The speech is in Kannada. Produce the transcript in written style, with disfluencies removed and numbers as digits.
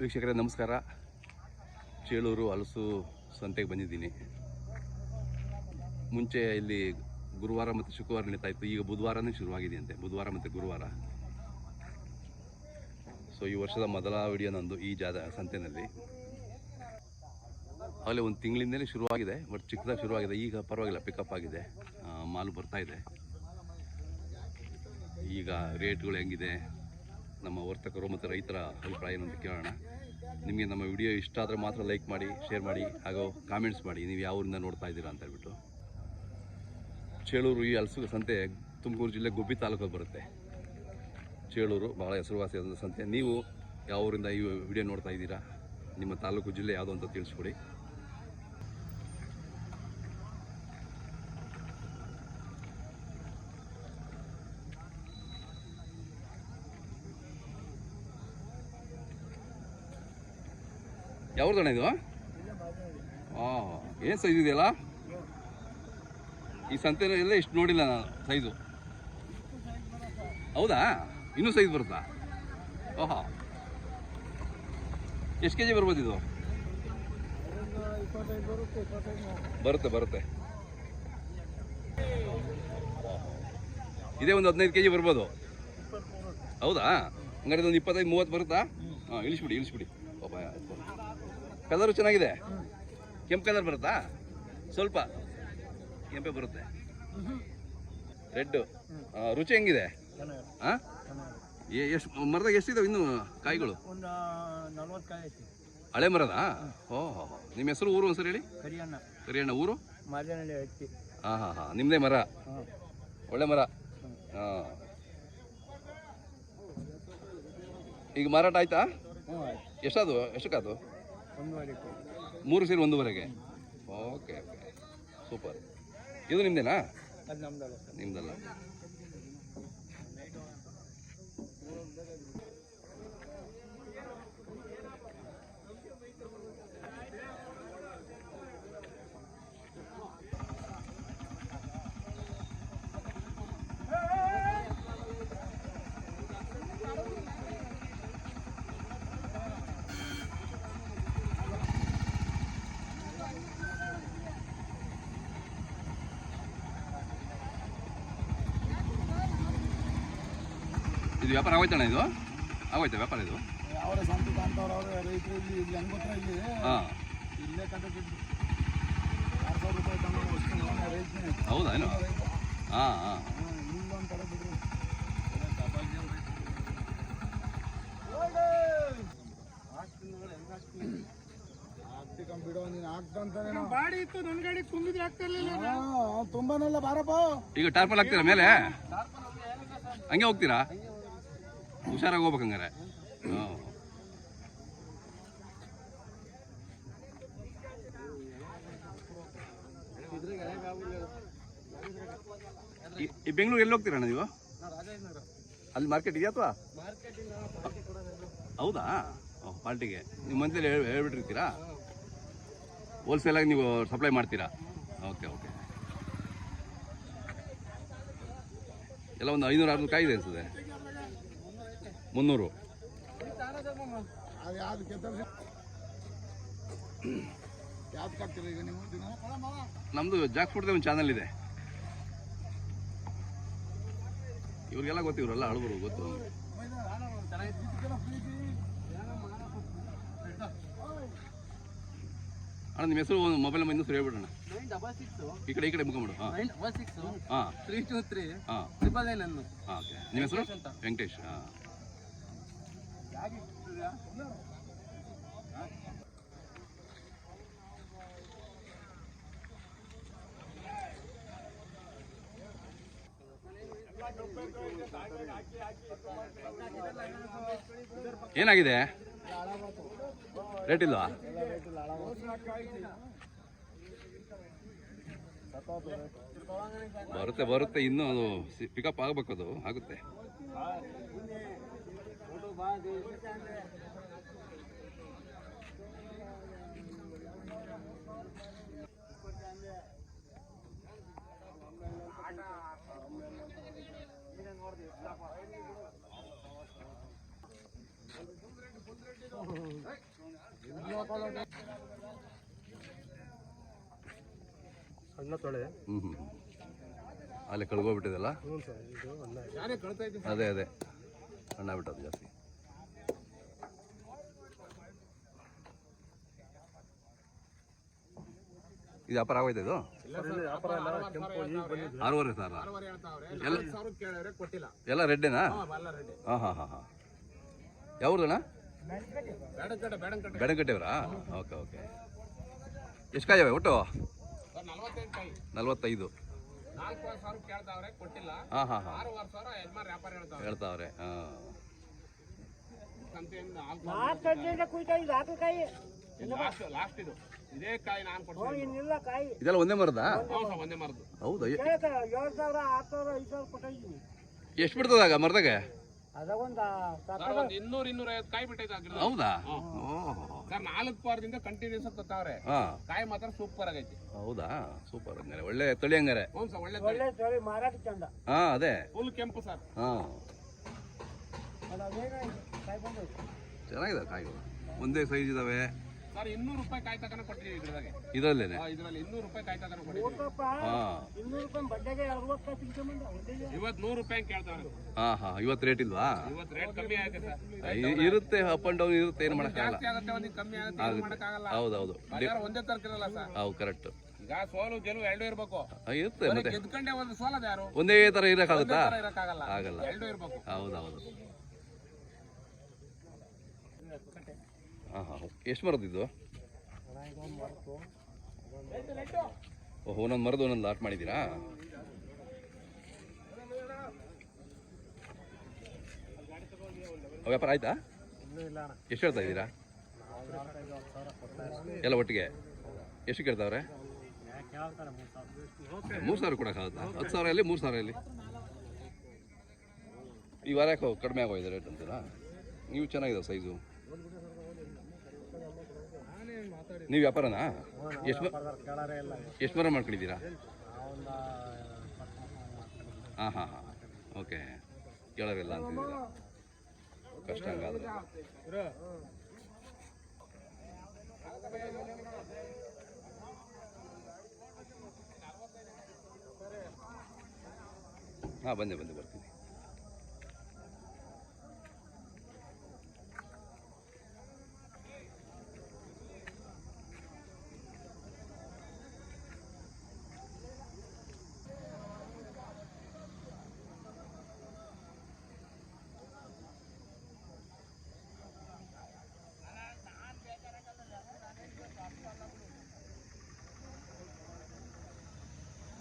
ವೀಕ್ಷಕರೇ ನಮಸ್ಕಾರ. ಚೇಳೂರು ಹಲಸು ಸಂತೆಗೆ ಬಂದಿದ್ದೀನಿ. ಮುಂಚೆ ಇಲ್ಲಿ ಗುರುವಾರ ಮತ್ತು ಶುಕ್ರವಾರ ನಡೀತಾ ಇತ್ತು. ಈಗ ಬುಧವಾರನೇ ಶುರುವಾಗಿದೆಯಂತೆ, ಬುಧವಾರ ಮತ್ತು ಗುರುವಾರ. ಸೊ ಈ ವರ್ಷದ ಮೊದಲ ವಿಡಿಯೋ ನಂದು ಈ ಸಂತೆಯಲ್ಲಿ. ಆಗಲೇ ಒಂದು ತಿಂಗಳಿಂದಲೇ ಶುರುವಾಗಿದೆ, ಬಟ್ ಚಿಕ್ಕದಾಗಿ ಶುರುವಾಗಿದೆ. ಈಗ ಪರವಾಗಿಲ್ಲ, ಪಿಕಪ್ ಆಗಿದೆ, ಮಾಲು ಬರ್ತಾ ಇದೆ. ಈಗ ರೇಟ್ಗಳು ಹೆಂಗಿದೆ, ನಮ್ಮ ವರ್ತಕರು ಮತ್ತು ರೈತರ ಅಭಿಪ್ರಾಯ ಏನು ಅಂತ ಕೇಳೋಣ. ನಿಮಗೆ ನಮ್ಮ ವಿಡಿಯೋ ಇಷ್ಟ ಆದರೆ ಮಾತ್ರ ಲೈಕ್ ಮಾಡಿ, ಶೇರ್ ಮಾಡಿ, ಹಾಗೂ ಕಾಮೆಂಟ್ಸ್ ಮಾಡಿ ನೀವು ಯಾವ ಊರಿಂದ ನೋಡ್ತಾ ಇದ್ದೀರಾ ಅಂತ ಹೇಳ್ಬಿಟ್ಟು. ಚೇಳೂರು ಈ ಹಲಸು ಸಂತೆ ತುಮಕೂರು ಜಿಲ್ಲೆ ಗುಬ್ಬಿ ತಾಲೂಕಲ್ಲಿ ಬರುತ್ತೆ. ಚೇಳೂರು ಬಹಳ ಹೆಸರುವಾಸಿಯಾದ ಸಂತೆ. ನೀವು ಯಾವ ಊರಿಂದ ಈ ವಿಡಿಯೋ ನೋಡ್ತಾ ಇದ್ದೀರಾ, ನಿಮ್ಮ ತಾಲೂಕು ಜಿಲ್ಲೆ ಯಾವುದು ಅಂತ ತಿಳಿಸ್ಕೊಡಿ. ಯಾವ್ದಣ್ಣ ಇದು? ಏನು ಸೈಜ್ ಇದೆಯಲ್ಲ ಈ ಸಂತೆಯಲ್ಲ? ಇಷ್ಟು ನೋಡಿಲ್ಲ ನಾನು ಸೈಜು. ಹೌದಾ? ಇನ್ನೂ ಸೈಜ್ ಬರುತ್ತಾ? ಓಹೋ, ಎಷ್ಟು ಕೆ ಜಿ ಬರ್ಬೋದು ಇದು? ಬರುತ್ತೆ. ಇದೇ ಒಂದು 15 ಕೆ ಜಿ ಬರ್ಬೋದು. ಹೌದಾ? ಹಂಗಾರೆ ಒಂದು 25-30 ಬರುತ್ತಾ? ಹಾಂ, ಇಳಿಸ್ಬಿಡಿ. ಕಲರು ಚೆನ್ನಾಗಿದೆ. ಕೆಂಪು ಕಲರ್ ಬರುತ್ತಾ? ಸ್ವಲ್ಪ ಕೆಂಪೆ ಬರುತ್ತೆ. ರೆಡ್. ರುಚಿ ಹೆಂಗಿದೆ? ಹಾಂ, ಎಷ್ಟು ಮರದಾಗ ಎಷ್ಟಿದಾವೆ ಇನ್ನು ಕಾಯಿಗಳು? ಹಳೆ ಮರದಾ? ಓಹೋ, ನಿಮ್ಮ ಹೆಸರು, ಊರು ಹೆಸರು ಹೇಳಿ. ಕರಿಯಣ್ಣ. ಊರು? ಹಾಂ. ನಿಮ್ಮದೇ ಮರ? ಒಳ್ಳೆ ಮರ. ಹಾಂ, ಈಗ ಮಾರಾಟ ಆಯ್ತಾ? ಎಷ್ಟಕ್ಕಾದು? 3 ಸೇರಿ 1.5ಗೆ. Okay, super. ಇದು ನಿಮ್ದೇನಾ? ನಿಮ್ದಲ್ಲ. ಇದು ವ್ಯಾಪಾರ ಆಗೋಯ್ತಣ್ಣ? ಇದು ಆಗೋಯ್ತಾ ವ್ಯಾಪಾರ? ಇದು ಹೌದಾ? ಏನು? ಹಾಂ. ಈಗ ಟಾರ್ಪಲ್ ಹಾಕ್ತೀರಾ ಮೇಲೆ? ಹಂಗೆ ಹೋಗ್ತೀರಾ? ಹುಷಾರಾಗಿ ಹೋಗ್ಬೇಕಂಗಾರೆ. ಈ ಬೆಂಗಳೂರು ಎಲ್ಲಿ ಹೋಗ್ತೀರಣ್ಣ ನೀವು? ಅಲ್ಲಿ ಮಾರ್ಕೆಟ್ ಇದೆಯಾ ಅಥವಾ? ಹೌದಾ? ಪಾರ್ಟಿಗೆ ನೀವು ಮಂತ್ಲಿ ಹೇಳ್ಬಿಟ್ಟಿರ್ತೀರಾ? ಹೋಲ್ಸೇಲಾಗಿ ನೀವು ಸಪ್ಲೈ ಮಾಡ್ತೀರಾ? ಓಕೆ. ಎಲ್ಲ ಒಂದು 500-600 ಕಾಯಿ ಇದೆ ಅನಿಸ್ತದೆ. 300. ನಮ್ಮದು ಜಾಕ್ ಫುಡ್ದೇ ಒಂದು ಚಾನಲ್ ಇದೆ. ಇವ್ರಿಗೆಲ್ಲ ಗೊತ್ತು, ಇವರೆಲ್ಲ ಹಳಬರು ಗೊತ್ತು. ಅಣ್ಣ ನಿಮ್ಮ ಹೆಸರು, ಒಂದು ಮೊಬೈಲ್ ನಂಬರ್ ಇನ್ನೂ ಹೇಳ್ಬಿಡೋಣ. ಈ ಕಡೆ ಮುಖಂಬಿಡು. ಹಾಂ. 323 ಹಾಂ. ಓಕೆ. ನಿಮ್ಮ ಹೆಸರು? ವೆಂಕಟೇಶ್. ಹಾಂ. ಏನಾಗಿದೆ? ರೇಟ್ ಇಲ್ವಾ? ಬರುತ್ತೆ. ಇನ್ನೂ ಅದು ಪಿಕಪ್ ಆಗಬೇಕು. ಅದು ಆಗುತ್ತೆ. ಸಣ್ಣ ತೊಳೆ. ಅಲ್ಲೇ ಕಳ್ಕೊಬಿಟ್ಟಿದೆಲ್ಲ. ಹ್ಞೂ ಸರ್, ಇದು ಅದೇ ಅದೇ ಸಣ್ಣ ಬಿಟ್ಟದು ಜಾಸ್ತಿ. ಇದು ವ್ಯಾಪಾರ ಆಗೋಯ್ತು ಇದು. ವ್ಯಾಪಾರ ಎಲ್ಲ ಕೆಂಪು ಈಗ ಬಂದಿದೆ. 6,500 ಎಲ್ಲ ರೆಡ್ಡೇನಾ? ಹಾಂ ಹಾಂ ಹಾಂ ಹಾಂ. ಯಾವ್ದಣ್ಣ? ಬೆಡಂಕಟ್ಟೆಯವರಾ? Okay okay. ಎಷ್ಟು ಕಾಯಿವೆ ಒಟ್ಟು? 45. ಹಾಂ ಹಾಂ ಹಾಂ ಹೇಳ್ತಾವ್ರೆ. ಹಾಂ ಇದೆಲ್ಲ ಒಂದೇ ಮರದ? ಹೌದಾ? ಎಷ್ಟು ಬಿಡ್ತದಾಗ ಮರದಾಗ? ಹೌದಾ? ಕಾಯಿ ಮಾತ್ರ ಸೂಪರ್ ಆಗೈತಿ. ಹೌದಾ? ಸೂಪರ್ ಹಂಗಾರೆ, ಒಳ್ಳೆ ತಳಿ ಹಂಗಾರೆ. ಹಾ ಅದೇ ಫುಲ್ ಕೆಂಪು ಸರ್. ಹಾ ಚೆನ್ನಾಗಿದೆ ಕಾಯಿಗಳು, ಒಂದೇ ಸೈಜ್ ಇದಾವೆ ಸರ್. 200 ರೂಪಾಯಿ ಕಾಯಿ ತಗೊಂಡು ಕೊಟ್ಟಿದ್ದೀವಿ ಗಿಡದಾಗೆ. ಇದರಲ್ಲೇನೆ? ಇದರಲ್ಲಿ 200 ರೂಪಾಯಿ ಕಾಯಿ ತಗೊಂಡು ಕೊಟ್ಟಿದ್ದೀವಿ. ಹಾ ಇವತ್ತು 100 ರೂಪಾಯಿ ಕೇಳ್ತಾವ್ರೆ. ಹಾ ಹಾ. ಇವತ್ತು ರೇಟ್ ಇಲ್ವಾ? ಇವತ್ತು ರೇಟ್ ಕಮ್ಮಿ ಆಗುತ್ತೆ ಸರ್. ಇರುತ್ತೆ, ಅಪ್ ಅಂಡ್ ಡೌನ್ ಇರುತ್ತೆ, ಏನು ಮಾಡಕ್ಕಾಗಲ್ಲ. ಜಾಸ್ತಿ ಆಗುತ್ತೆ, ಒಂದಿಗೆ ಕಮ್ಮಿ ಆಗುತ್ತೆ, ಏನು ಮಾಡಕ್ಕಾಗಲ್ಲ. ಹೌದೌದು, ಒಂದೇ ತರಕಿರಲ್ಲ ಸರ್. ಹೌದು ಕರೆಕ್ಟ್. ಈಗ ಸೋಲು ಗೆಲುವು ಎರಡೂ ಇರ್ಬೇಕು. ಇರುತ್ತೆ ಮತ್ತೆ ಗೆದ್ಕೊಂಡೆ ಒಂದು ಸೋಲದ ಯಾರು ಒಂದೇ ತರ ಇರಕ್ಕಾಗುತ್ತಾ? ಇರಕ್ಕಾಗಲ್ಲ, ಆಗಲ್ಲ. ಎರಡೂ ಇರ್ಬೇಕು. ಹೌದೌದು. ಹಾಂ ಹಾಂ. ಎಷ್ಟು ಮರದಿದ್ದು? ಓಹೋ, ಒಂದೊಂದು ಮರದ್ದು ಒಂದೊಂದು ಲಾಟ್ ಮಾಡಿದ್ದೀರಾ? ವ್ಯಾಪಾರ ಆಯ್ತಾ? ಎಷ್ಟು ಹೇಳ್ತಾ ಇದ್ದೀರಾ ಎಲ್ಲ ಒಟ್ಟಿಗೆ? ಎಷ್ಟು ಕೇಳ್ತಾವ್ರೆ? 3,000 ಕೊಡೋಕ್ಕಾಗುತ್ತಾ? 10,000 3,000 ಈ ವಾರ ಯಾಕೋ ಕಡಿಮೆ ಆಗೋಗಿದೆ ರೇಟ್ ಅಂತೀರಾ? ನೀವು ಚೆನ್ನಾಗಿದೆ ಸೈಜು. ನೀವು ವ್ಯಾಪಾರನಾ? ಎಷ್ಟು ಮರ ಮಾಡ್ಕೊಂಡಿದ್ದೀರಾ? ಹಾಂ ಹಾಂ ಹಾಂ. ಓಕೆ. ಕೇಳೋರಿಲ್ಲ ಅಂತಿದ್ದೀರಾ? ಕಷ್ಟ ಹಂಗಾದ್ರೆ. ಹಾಂ ಬಂದೆ ಬರ್ತೀನಿ.